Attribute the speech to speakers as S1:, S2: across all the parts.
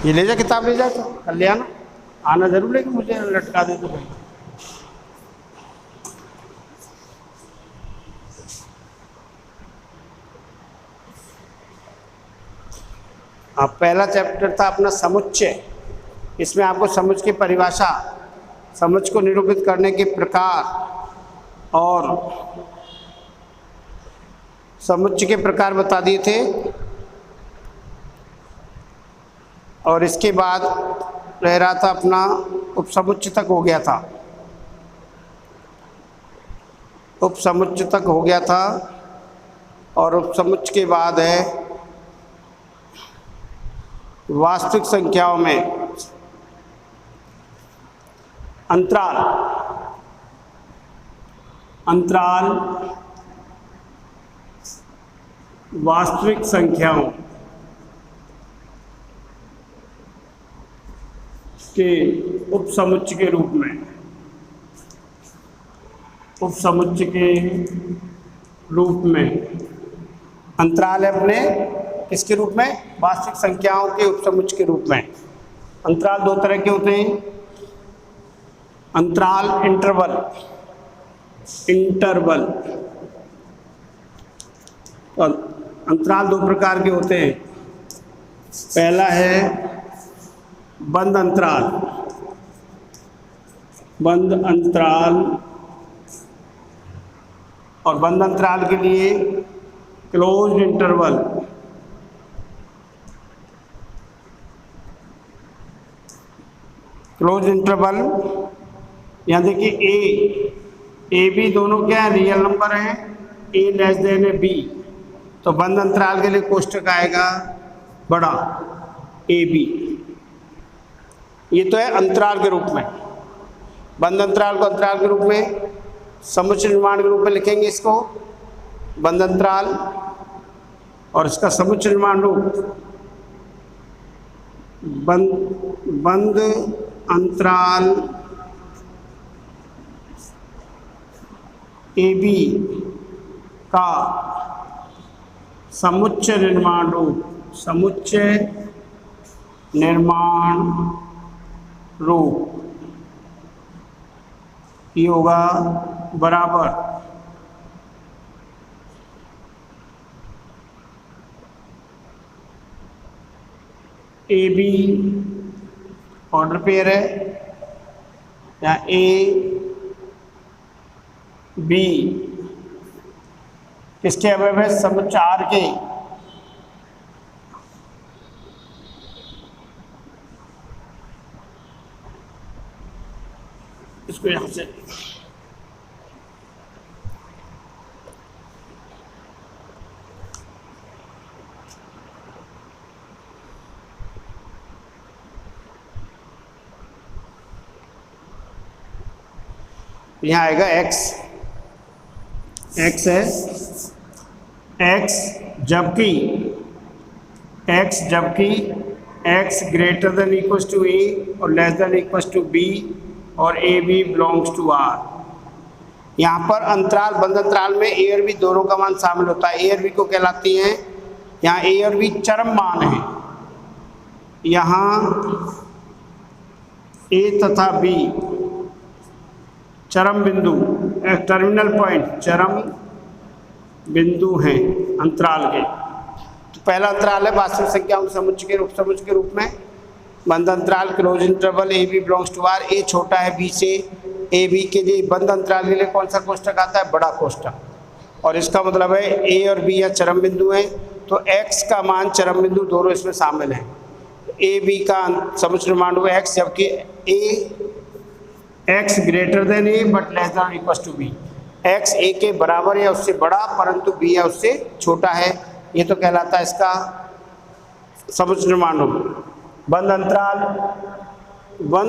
S1: ये ले जा, किताब ले जा, तो कल ले आना, आना जरूर है कि मुझे लटका दे तो भाई। अब पहला चैप्टर था अपना समुच्चय। इसमें आपको समुच्चय की परिभाषा, समुच्चय को निरूपित करने के प्रकार और समुच्चय के प्रकार बता दिए थे। और इसके बाद रह रहा था अपना उपसमुच्चय तक हो गया था, उपसमुच्चय तक हो गया था। और उपसमुच्चय के बाद है वास्तविक संख्याओं में अंतराल। अंतराल वास्तविक संख्याओं के उपसमुच्चय के रूप में, उपसमुच्चय के रूप में अंतराल है अपने किसके रूप में? वास्तविक संख्याओं के उपसमुच्चय के रूप में। अंतराल दो तरह के होते हैं, अंतराल इंटरवल, इंटरवल। और अंतराल दो प्रकार के होते हैं। पहला है बंद अंतराल, बंद अंतराल। और बंद अंतराल के लिए क्लोज्ड इंटरवल, क्लोज इंटरवल। यहाँ देखिए ए बी दोनों क्या है? रियल नंबर हैं। ए लेस देन ए बी, तो बंद अंतराल के लिए कोष्टक आएगा बड़ा ए बी। ये तो है अंतराल के रूप में। बंद अंतराल को अंतराल के रूप में, समुच्चय निर्माण के रूप में लिखेंगे इसको बंद अंतराल, और इसका समुच्चय निर्माण रूप बंद अंतराल ए बी का समुच्चय निर्माण रूप, समुच्चय निर्माण रूप ये होगा बराबर ए बी, ऑर्डर पेयर है, या ए बी किसके अवयव है? समुच्चय आर के। इसको यहां से यहाँ आएगा x, x है x जबकि x greater than equals to a और less than equals to b और A B belongs to R. यहाँ पर अंतराल, बंद अंतराल में ए और बी दोनों का मान शामिल होता है। ए और बी को कहलाती हैं, यहाँ ए और बी चरम मान है। यहाँ ए तथा बी चरम बिंदु, टर्मिनल पॉइंट, चरम बिंदु हैं अंतराल के। तो पहला अंतराल है वास्तविक संख्याओं के समुच्चय के उपसमुच्चय के रूप में बंद अंतराल, close interval A B belongs to R. A छोटा है बी से, ए बी के लिए बंद अंतराल के लिए कौन सा कोष्टक आता है? बड़ा कोष्टक। और इसका मतलब है ए और बी या चरम बिंदु हैं, तो एक्स का मान चरम बिंदु दोनों इसमें शामिल हैं। ए बी का समुच्चय निर्माण हुआ एक्स, जबकि X greater than A but less than equal to B. X A के बराबर या उससे बड़ा परंतु बी या उससे छोटा है, ये तो कहलाता है इसका समुच्चय निर्माण रूप। बंद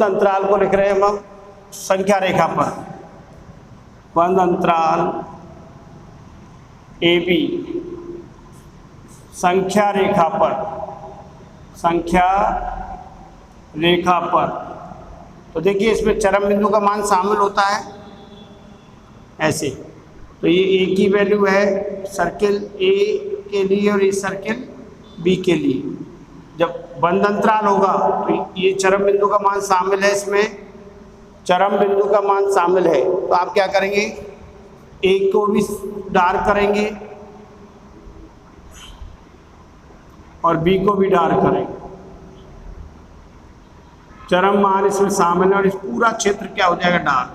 S1: अंतराल को लिख रहे हैं हम संख्या रेखा पर। बंद अंतराल ए बी संख्या रेखा पर, संख्या रेखा पर। तो देखिए इसमें चरम बिंदु का मान शामिल होता है ऐसे। तो ये ए की वैल्यू है सर्किल ए के लिए और ये सर्किल बी के लिए। जब बंद अंतराल होगा तो ये चरम बिंदु का मान शामिल है, इसमें चरम बिंदु का मान शामिल है, तो आप क्या करेंगे, एक को भी डार्क करेंगे और बी को भी डार्क करेंगे। चरम मान इसमें शामिल है और इस पूरा क्षेत्र क्या हो जाएगा, डार्क।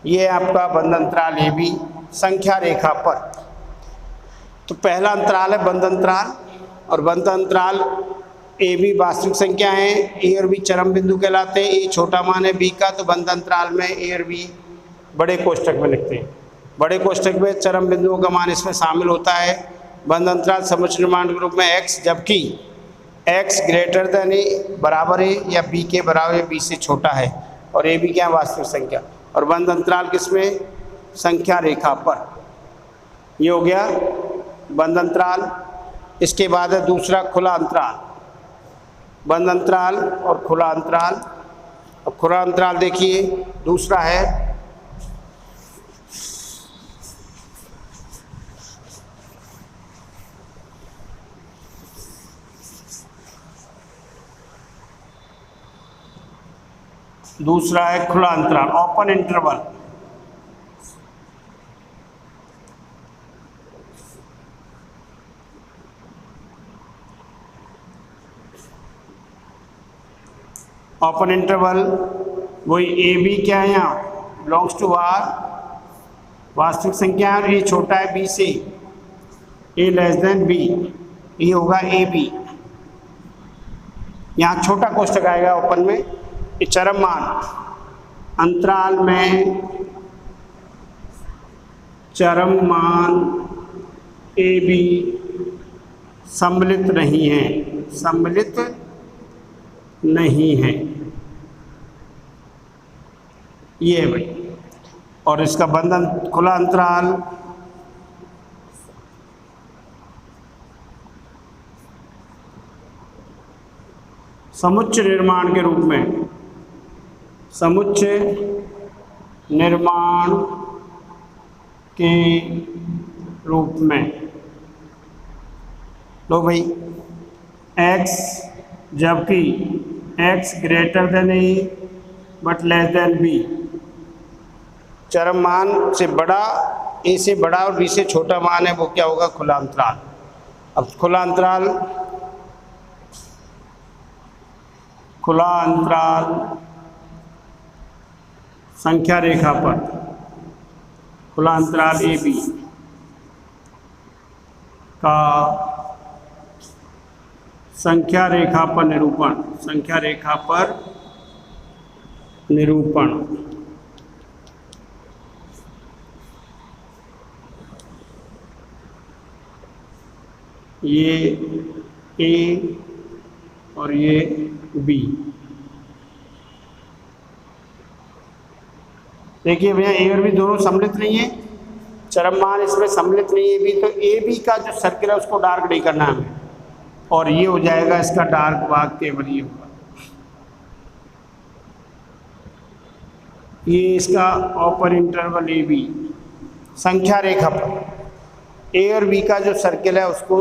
S1: ये आपका बंद अंतराल ए बी संख्या रेखा पर। तो पहला अंतराल है बंद अंतराल, और बंद अंतराल ए बी वास्तविक संख्या है, ए और बी चरम बिंदु कहलाते हैं। ए छोटा मान है बी का, तो बंद अंतराल में ए और बी बड़े कोष्ठक में लिखते हैं। बड़े कोष्ठक में चरम बिंदुओं का मान इसमें शामिल होता है। बंद अंतराल समुच्चय निर्माण के रूप में एक्स, जबकि एक्स ग्रेटर देन ए बराबर है या बी के बराबर है, बी से छोटा है, और ए बी क्या है, वास्तविक संख्या। और बंद अंतराल किसमें, संख्या रेखा पर। ये हो गया बंद अंतराल। इसके बाद है दूसरा खुला अंतराल, बंद अंतराल और खुला अंतराल। अब खुला अंतराल देखिए, दूसरा है खुला अंतराल, ओपन इंटरवल। ओपन इंटरवल वही ए बी क्या है, यहाँ बिलोंग्स टू आर वास्तविक संख्या है, और ए छोटा है बी से, ए लेस देन बी, ये होगा ए बी। यहाँ छोटा कोष्ठक आएगा ओपन में। ये चरम मान अंतराल में, चरम मान ए बी सम्मिलित नहीं है, सम्मिलित नहीं है, ये है भाई। और इसका बंधन खुला अंतराल समुच्चय निर्माण के रूप में, समुच्चय निर्माण के रूप में। लो भाई, x जबकि x greater than A but less than B, चरम मान से बड़ा, ए से बड़ा और बी से छोटा मान है, वो क्या होगा, खुला अंतराल। अब खुला अंतराल, खुला अंतराल संख्या रेखा पर, खुला अंतराल ए बी का संख्या रेखा पर निरूपण, संख्या रेखा पर निरूपण। ये ए और ये बी। देखिए भैया, ए और बी दोनों सम्मिलित नहीं है, चरम मान इसमें सम्मिलित नहीं है बी, तो ए बी का जो सर्किल है उसको डार्क नहीं करना है हमें, और ये हो जाएगा इसका डार्क भाग केवल ये होगा। ये इसका ओपन इंटरवल ए बी संख्या रेखा पर ए और बी का जो सर्किल है उसको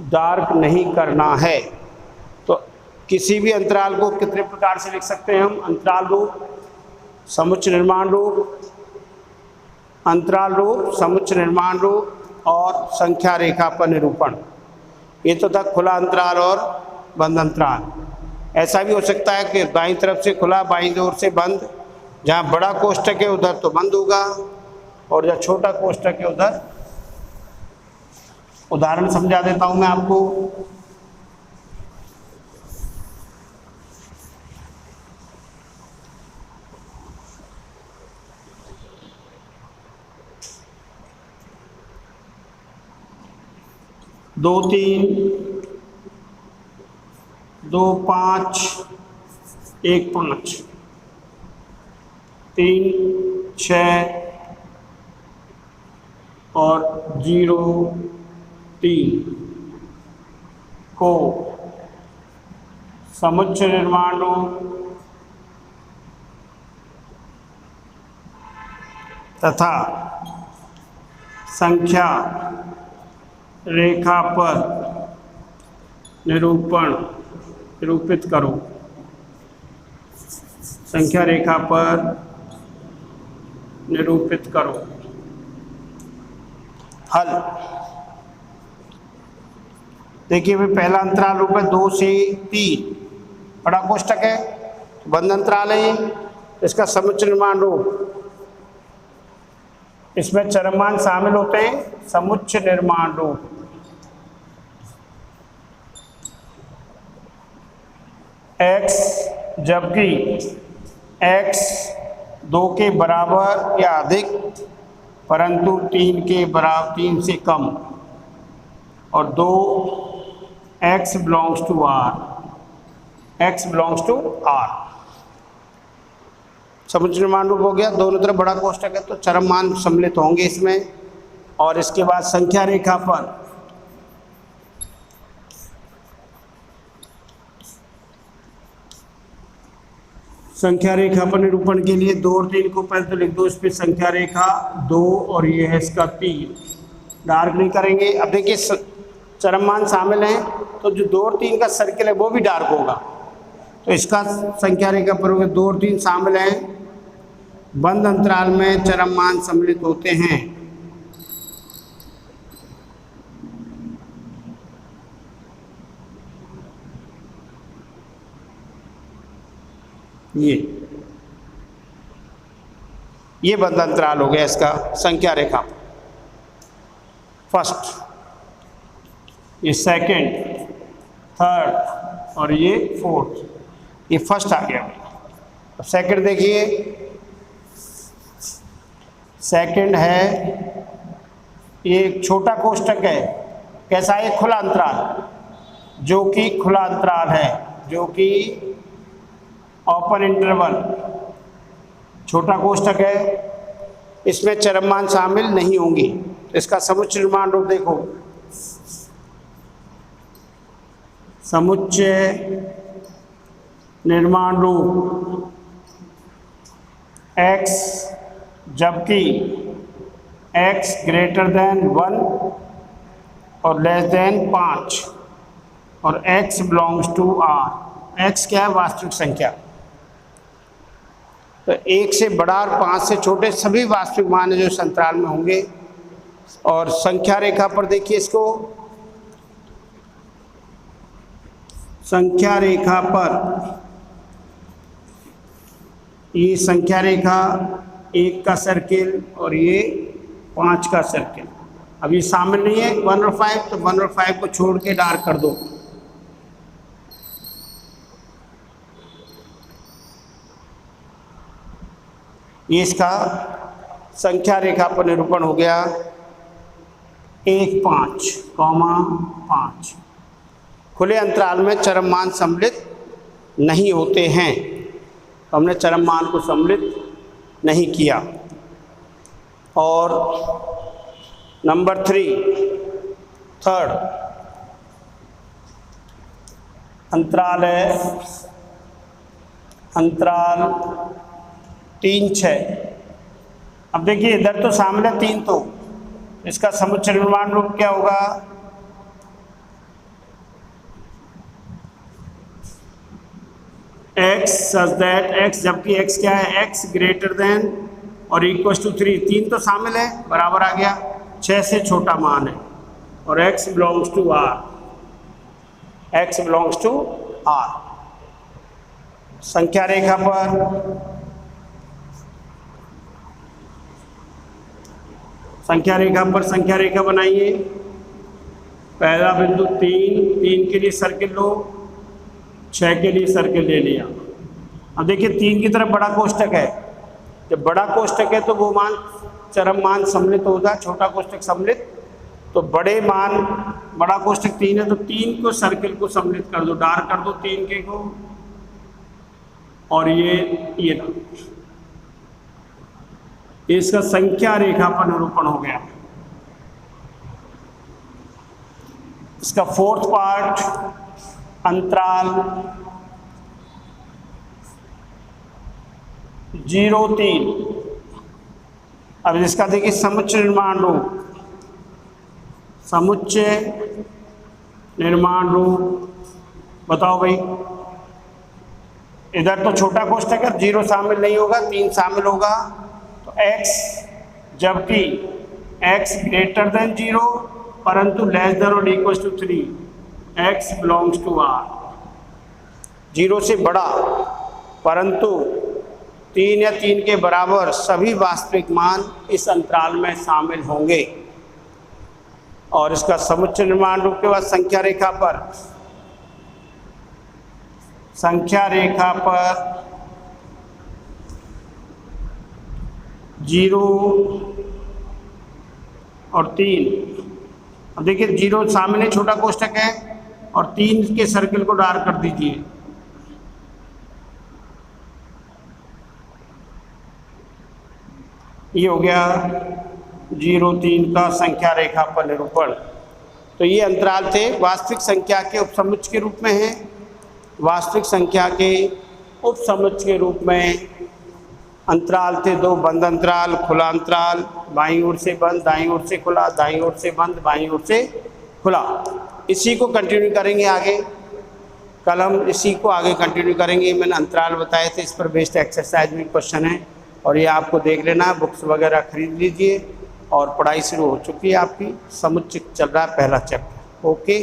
S1: डार्क नहीं करना है। तो किसी भी अंतराल को कितने प्रकार से लिख सकते हैं हम, अंतराल रूप, समुच्चय निर्माण रूप, अंतराल रूप, समुच्चय निर्माण रूप और संख्या रेखा पर निरूपण। ये तो था खुला अंतराल और बंद अंतराल। ऐसा भी हो सकता है कि दाईं तरफ से खुला, बाईं ओर से बंद। जहाँ बड़ा कोष्ठक है उधर तो बंद होगा, और जहाँ छोटा कोष्ठक है उधर। उदाहरण समझा देता हूँ मैं आपको। दो तीन, 2 5 1 5, 3 6 और 0 3 को समुच्चय निर्माण रूप तथा संख्या रेखा पर निरूपित करो। संख्या रेखा पर निरूपित करो। हल। देखिए भाई, पहला अंतराल रूप है 2 से 3, बड़ा कोष्टक है, बंद अंतराल है ये। इसका समुच्चय निर्माण रूप, इसमें चरमान शामिल होते हैं। समुच्चय निर्माण रूप x जबकि x 2 के बराबर या अधिक परंतु 3 से कम, और 2 x बिलोंग्स टू r। समुच्चय निर्माण रूप हो गया, दोनों तरफ बड़ा कोष्टक है तो चरम मान सम्मिलित होंगे इसमें। और इसके बाद संख्या रेखा पर निरूपण के लिए 2 और 3 को पहले तो लिख दो। इस पर संख्या रेखा 2 और ये है इसका 3, डार्क नहीं करेंगे। अब देखिए चरम मान शामिल हैं तो जो 2 और 3 का सर्किल है वो भी डार्क होगा। तो इसका संख्या रेखा पर 2 और 3 शामिल हैं। बंद अंतराल में चरम मान सम्मिलित होते हैं। ये बंद अंतराल हो गया इसका संख्या रेखा। फर्स्ट, ये सेकंड, थर्ड और ये फोर्थ। ये फर्स्ट आ गया। अब सेकंड देखिए, सेकंड है, ये एक छोटा कोष्टक है। कैसा है? खुला अंतराल, जो कि खुला अंतराल है, जो कि ओपन इंटरवल, छोटा कोष्टक है। इसमें चरम मान शामिल नहीं होंगी। इसका समुच्चय निर्माण रूप देखो। समुच्चय निर्माण रूप x जबकि x ग्रेटर देन 1 और लेस देन 5 और x belongs to r। x क्या है? वास्तविक संख्या। तो 1 से बड़ा और 5 से छोटे सभी वास्तविक मान जो इस अंतराल में होंगे। और संख्या रेखा पर देखिए इसको, संख्या रेखा पर ये संख्या रेखा 1 का सर्किल और ये 5 का सर्किल। अब ये शामिल नहीं है 1 और 5, तो 1 और 5 को छोड़ के डार्क कर दो। ये इसका संख्या रेखा पर निरूपण हो गया। 1, 5, 5 खुले अंतराल में चरम मान सम्मिलित नहीं होते हैं। हमने चरम मान को सम्मिलित नहीं किया। और नंबर 3, थर्ड अंतराल है, अंतराल 3, 6। अब देखिए इधर तो शामिल है 3, तो इसका समुच्चय निर्माण रूप क्या होगा? x सच दैट x, जबकि x क्या है? x ग्रेटर देन और इक्वल टू 3। 3 तो शामिल है, बराबर आ गया। 6 से छोटा मान है और x belongs to r। x belongs to r। संख्या रेखा पर संख्या रेखा बनाइए। पहला बिंदु 3 के लिए सर्किल लो, 6 के लिए सर्किल ले लिया। अब देखिए 3 की तरफ बड़ा कोष्टक है। जब बड़ा कोष्टक है तो वो मान चरम मान सम्मिलित होगा, छोटा कोष्टक सम्मिलित। तो बड़े मान, बड़ा कोष्टक 3 है तो 3 को सर्किल को सम्मिलित कर दो, डार्क कर दो 3 के को। और ये ना, इसका संख्या रेखा पर निरूपण हो गया। इसका फोर्थ पार्ट अंतराल 0, 3। अब इसका देखिए समुच्चय निर्माण रूप समुच्चय निर्माण रूप बताओ भाई। इधर तो छोटा कोष्ठक है, 0 शामिल नहीं होगा, 3 शामिल होगा, तो x जबकि x ग्रेटर देन 0 परंतु लेस देन और equal to 3, x belongs to R। 0 से बड़ा परंतु 3 या 3 के बराबर सभी वास्तविक मान इस अंतराल में शामिल होंगे। और इसका समुच्चय निर्माण रूप के बाद संख्या रेखा पर 0 और 3, अब देखिए 0 सामने छोटा कोष्ठक है और 3 के सर्किल को डार्क कर दीजिए। ये हो गया 0, 3 का संख्या रेखा पर निरूपण। तो ये अंतराल थे वास्तविक संख्या के उपसमुच्चय के रूप में है। वास्तविक संख्या के उपसमुच्चय के रूप में अंतराल थे 2, बंद अंतराल, खुला अंतराल, बाईं ओर से बंद, दाईं ओर से खुला, दाईं ओर से बंद, बाईं ओर से खुला। इसी को कंटिन्यू करेंगे आगे, कल हम इसी को आगे कंटिन्यू करेंगे। मैंने अंतराल बताए थे, इस पर बेस्ड एक्सरसाइज में क्वेश्चन है और ये आपको देख लेना, बुक्स वगैरह खरीद लीजिए। और पढ़ाई शुरू हो चुकी है आपकी, समुच्चय चल रहा है पहला चैप्टर। ओके।